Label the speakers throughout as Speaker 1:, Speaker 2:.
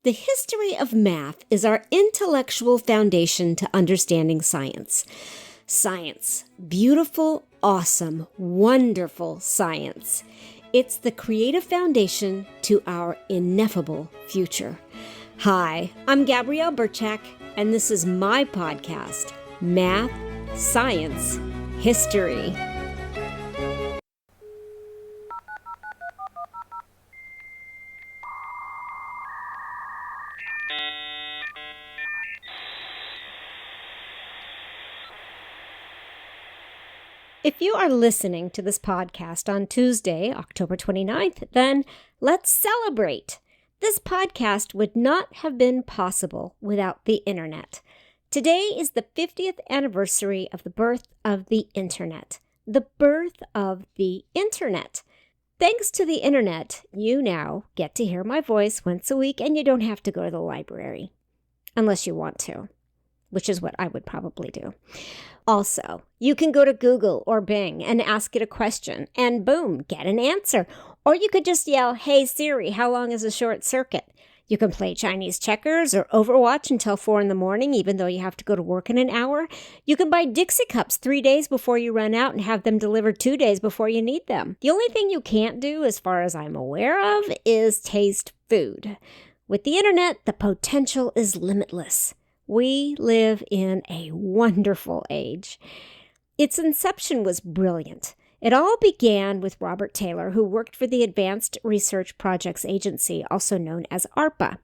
Speaker 1: The history of math is our intellectual foundation to understanding science. Science. Beautiful, awesome, wonderful science. It's the creative foundation to our ineffable future. Hi, I'm Gabrielle Burchak, and this is my podcast, Math, Science, History. If you are listening to this podcast on Tuesday, October 29th, then let's celebrate. This podcast would not have been possible without the internet. Today is the 50th anniversary of the birth of the internet. The birth of the internet. Thanks to the internet, you now get to hear my voice once a week and you don't have to go to the library. Unless you want to, which is what I would probably do. Also, you can go to Google or Bing and ask it a question, and boom, get an answer. Or you could just yell, "Hey Siri, how long is a short circuit?" You can play Chinese checkers or Overwatch until 4 a.m, even though you have to go to work in an hour. You can buy Dixie cups 3 days before you run out and have them delivered 2 days before you need them. The only thing you can't do, as far as I'm aware of, is taste food. With the internet, the potential is limitless. We live in a wonderful age. Its inception was brilliant. It all began with Robert Taylor, who worked for the Advanced Research Projects Agency, also known as ARPA.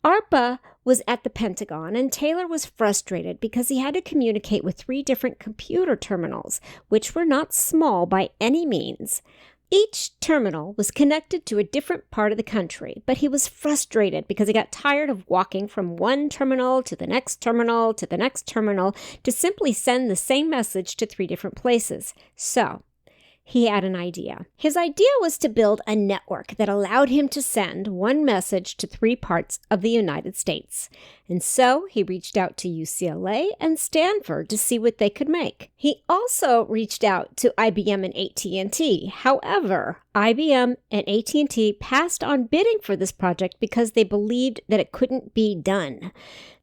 Speaker 1: ARPA was at the Pentagon, and Taylor was frustrated because he had to communicate with 3 different computer terminals, which were not small by any means. Each terminal was connected to a different part of the country, but he was frustrated because he got tired of walking from one terminal to the next terminal to the next terminal to simply send the same message to 3 different places. So, he had an idea. His idea was to build a network that allowed him to send one message to 3 parts of the United States. And so he reached out to UCLA and Stanford to see what they could make. He also reached out to IBM and AT&T. However, IBM and AT&T passed on bidding for this project because they believed that it couldn't be done.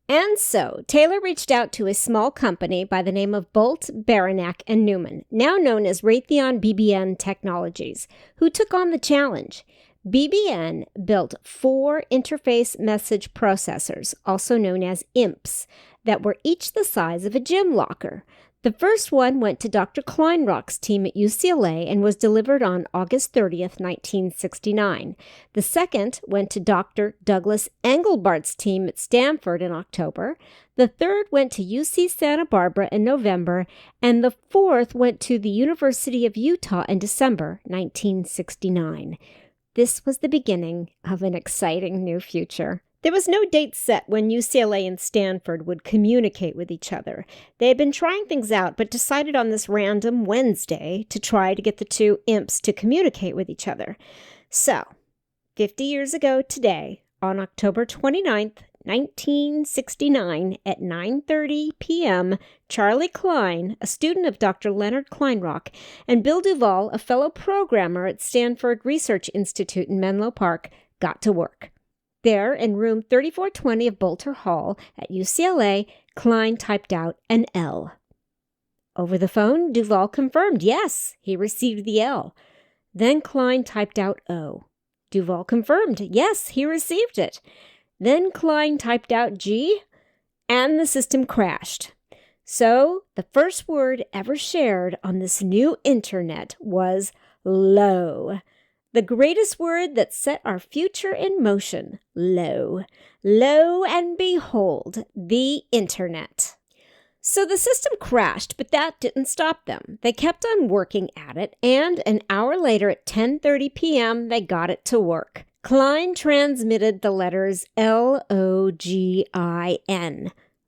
Speaker 1: And so, Taylor reached out to a small company by the name of Bolt, Beranek, and Newman, now known as Raytheon BBN Technologies, who took on the challenge. BBN built 4 interface message processors, also known as IMPs, that were each the size of a gym locker. The first one went to Dr. Kleinrock's team at UCLA and was delivered on August 30th, 1969. The second went to Dr. Douglas Engelbart's team at Stanford in October. The third went to UC Santa Barbara in November, and the fourth went to the University of Utah in December 1969. This was the beginning of an exciting new future. There was no date set when UCLA and Stanford would communicate with each other. They had been trying things out, but decided on this random Wednesday to try to get the 2 imps to communicate with each other. So, 50 years ago today, on October 29th, 1969, at 9:30 p.m., Charlie Klein, a student of Dr. Leonard Kleinrock, and Bill Duvall, a fellow programmer at Stanford Research Institute in Menlo Park, got to work. There, in room 3420 of Bolter Hall at UCLA, Klein typed out an L. Over the phone, Duvall confirmed, yes, he received the L. Then Klein typed out O. Duvall confirmed, yes, he received it. Then Klein typed out G, and the system crashed. So, the first word ever shared on this new internet was low. The greatest word that set our future in motion, lo. Lo and behold, the internet. So the system crashed, but that didn't stop them. They kept on working at it, and an hour later at 10:30 p.m., they got it to work. Klein transmitted the letters LOGIN,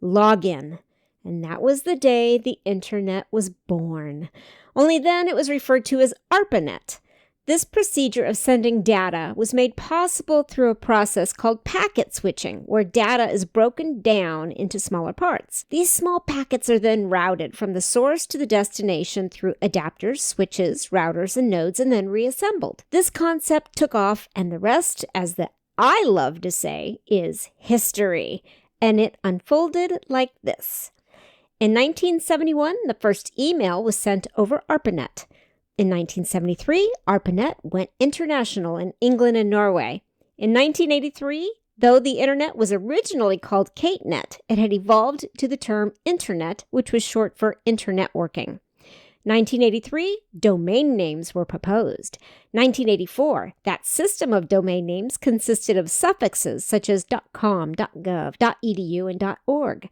Speaker 1: login, and that was the day the internet was born. Only then it was referred to as ARPANET. This procedure of sending data was made possible through a process called packet switching, where data is broken down into smaller parts. These small packets are then routed from the source to the destination through adapters, switches, routers, and nodes, and then reassembled. This concept took off, and the rest, as the I love to say is history, and it unfolded like this. In 1971, the first email was sent over ARPANET. In 1973, ARPANET went international in England and Norway. In 1983, though the internet was originally called KateNet, it had evolved to the term Internet, which was short for internetworking. 1983, domain names were proposed. 1984, that system of domain names consisted of suffixes such as .com, .gov, .edu, and .org.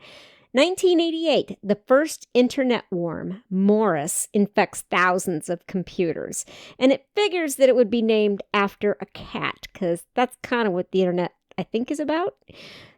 Speaker 1: 1988, the first internet worm, Morris, infects thousands of computers, and it figures that it would be named after a cat, because that's kind of what the internet, I think, is about.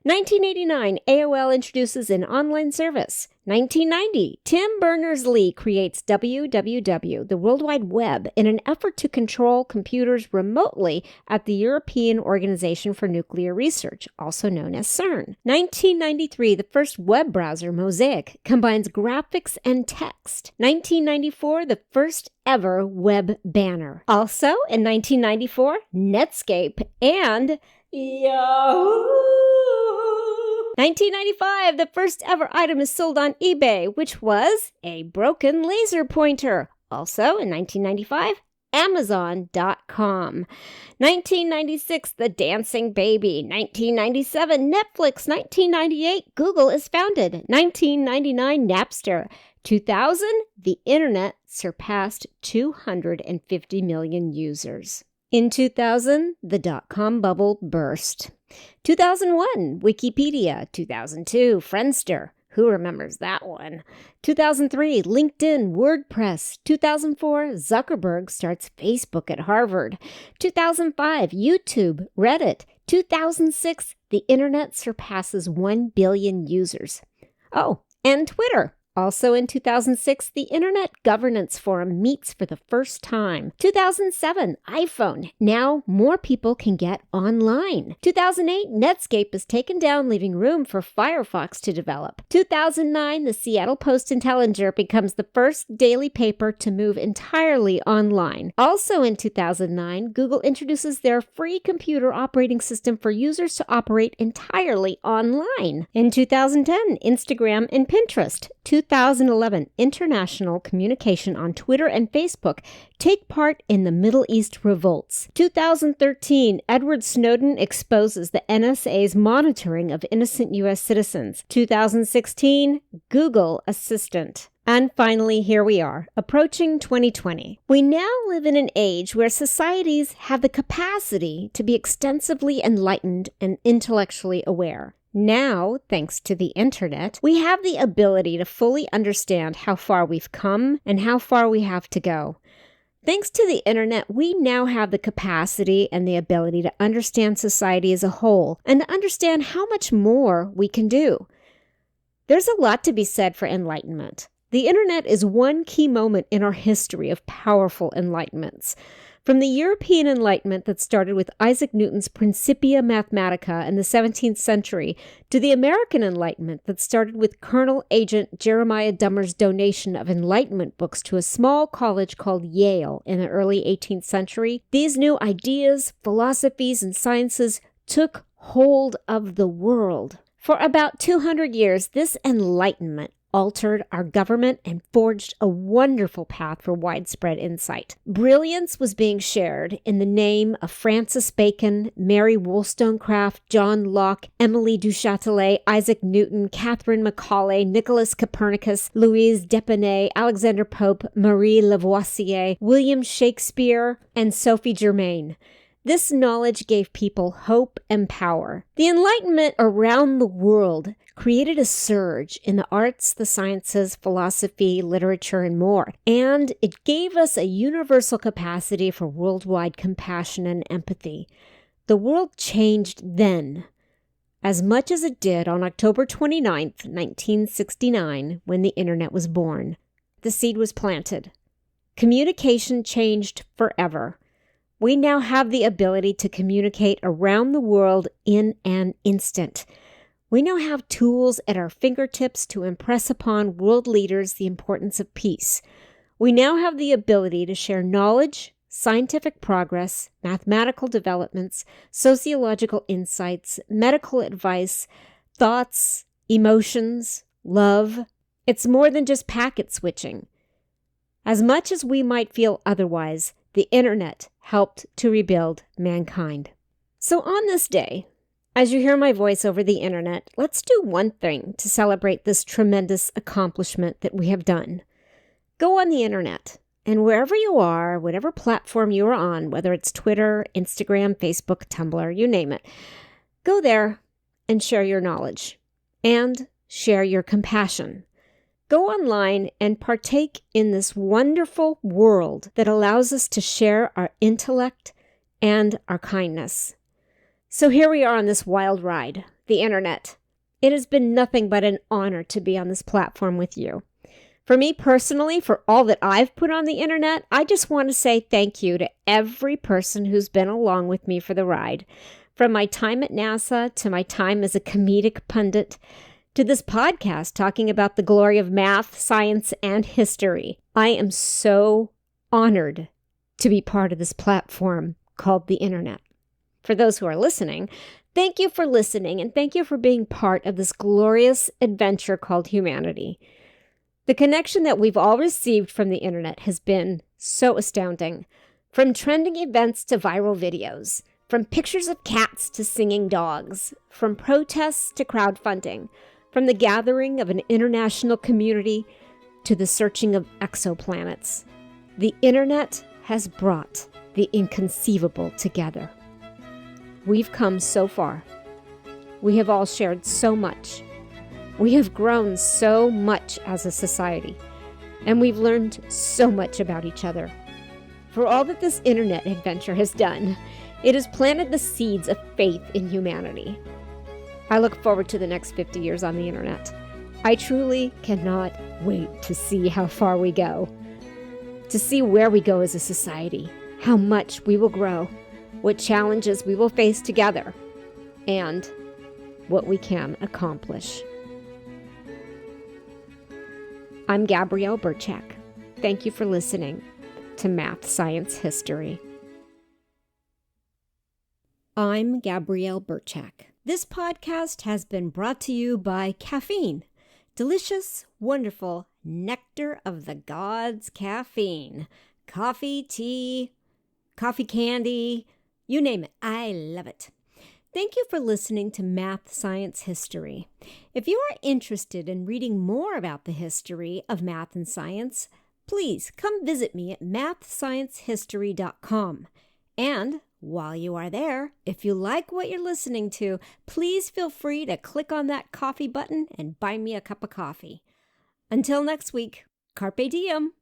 Speaker 1: 1989, AOL introduces an online service. 1990, Tim Berners-Lee creates WWW, the World Wide Web, in an effort to control computers remotely at the European Organization for Nuclear Research, also known as CERN. 1993, the first web browser, Mosaic, combines graphics and text. 1994, the first ever web banner. Also, in 1994, Netscape and Yahoo! 1995, the first ever item is sold on eBay, which was a broken laser pointer. Also, in 1995, Amazon.com. 1996, The Dancing Baby. 1997, Netflix. 1998, Google is founded. 1999, Napster. 2000, the internet surpassed 250 million users. In 2000, the dot-com bubble burst. 2001, Wikipedia. 2002, Friendster. Who remembers that one? 2003, LinkedIn, WordPress. 2004, Zuckerberg starts Facebook at Harvard. 2005, YouTube, Reddit. 2006, the internet surpasses 1 billion users. Oh, and Twitter. Also in 2006, the Internet Governance Forum meets for the first time. 2007, iPhone. Now more people can get online. 2008, Netscape is taken down, leaving room for Firefox to develop. 2009, the Seattle Post-Intelligencer becomes the first daily paper to move entirely online. Also in 2009, Google introduces their free computer operating system for users to operate entirely online. In 2010, Instagram and Pinterest. 2011, international communication on Twitter and Facebook take part in the Middle East revolts. 2013, Edward Snowden exposes the NSA's monitoring of innocent U.S. citizens. 2016, Google Assistant. And finally, here we are, approaching 2020. We now live in an age where societies have the capacity to be extensively enlightened and intellectually aware. Now, thanks to the internet, we have the ability to fully understand how far we've come and how far we have to go. Thanks to the internet, we now have the capacity and the ability to understand society as a whole and to understand how much more we can do. There's a lot to be said for enlightenment. The internet is one key moment in our history of powerful enlightenments. From the European Enlightenment that started with Isaac Newton's Principia Mathematica in the 17th century to the American Enlightenment that started with Colonel Agent Jeremiah Dummer's donation of Enlightenment books to a small college called Yale in the early 18th century, these new ideas, philosophies, and sciences took hold of the world. For about 200 years, this Enlightenment altered our government and forged a wonderful path for widespread insight. Brilliance was being shared in the name of Francis Bacon, Mary Wollstonecraft, John Locke, Emily du Châtelet, Isaac Newton, Catherine Macaulay, Nicholas Copernicus, Louise Depinay, Alexander Pope, Marie Lavoisier, William Shakespeare, and Sophie Germain. This knowledge gave people hope and power. The Enlightenment around the world created a surge in the arts, the sciences, philosophy, literature, and more. And it gave us a universal capacity for worldwide compassion and empathy. The world changed then, as much as it did on October 29th, 1969, when the internet was born. The seed was planted. Communication changed forever. We now have the ability to communicate around the world in an instant. We now have tools at our fingertips to impress upon world leaders the importance of peace. We now have the ability to share knowledge, scientific progress, mathematical developments, sociological insights, medical advice, thoughts, emotions, love. It's more than just packet switching. As much as we might feel otherwise, the internet helped to rebuild mankind. So on this day, as you hear my voice over the internet, let's do one thing to celebrate this tremendous accomplishment that we have done. Go on the internet, and wherever you are, whatever platform you are on, whether it's Twitter, Instagram, Facebook, Tumblr, you name it, go there and share your knowledge and share your compassion. Go online and partake in this wonderful world that allows us to share our intellect and our kindness. So here we are on this wild ride, the internet. It has been nothing but an honor to be on this platform with you. For me personally, for all that I've put on the internet, I just want to say thank you to every person who's been along with me for the ride. From my time at NASA to my time as a comedic pundit, to this podcast talking about the glory of math, science, and history. I am so honored to be part of this platform called the internet. For those who are listening, thank you for listening and thank you for being part of this glorious adventure called humanity. The connection that we've all received from the internet has been so astounding. From trending events to viral videos, from pictures of cats to singing dogs, from protests to crowdfunding, from the gathering of an international community to the searching of exoplanets, the internet has brought the inconceivable together. We've come so far. We have all shared so much. We have grown so much as a society, and we've learned so much about each other. For all that this internet adventure has done, it has planted the seeds of faith in humanity. I look forward to the next 50 years on the internet. I truly cannot wait to see how far we go, to see where we go as a society, how much we will grow, what challenges we will face together, and what we can accomplish. I'm Gabrielle Burchak. Thank you for listening to Math, Science, History. I'm Gabrielle Burchak. This podcast has been brought to you by caffeine. Delicious, wonderful nectar of the gods caffeine. Coffee, tea, coffee candy, you name it. I love it. Thank you for listening to Math, Science, History. If you are interested in reading more about the history of math and science, please come visit me at mathsciencehistory.com. And while you are there, if you like what you're listening to, please feel free to click on that coffee button and buy me a cup of coffee. Until next week, Carpe diem.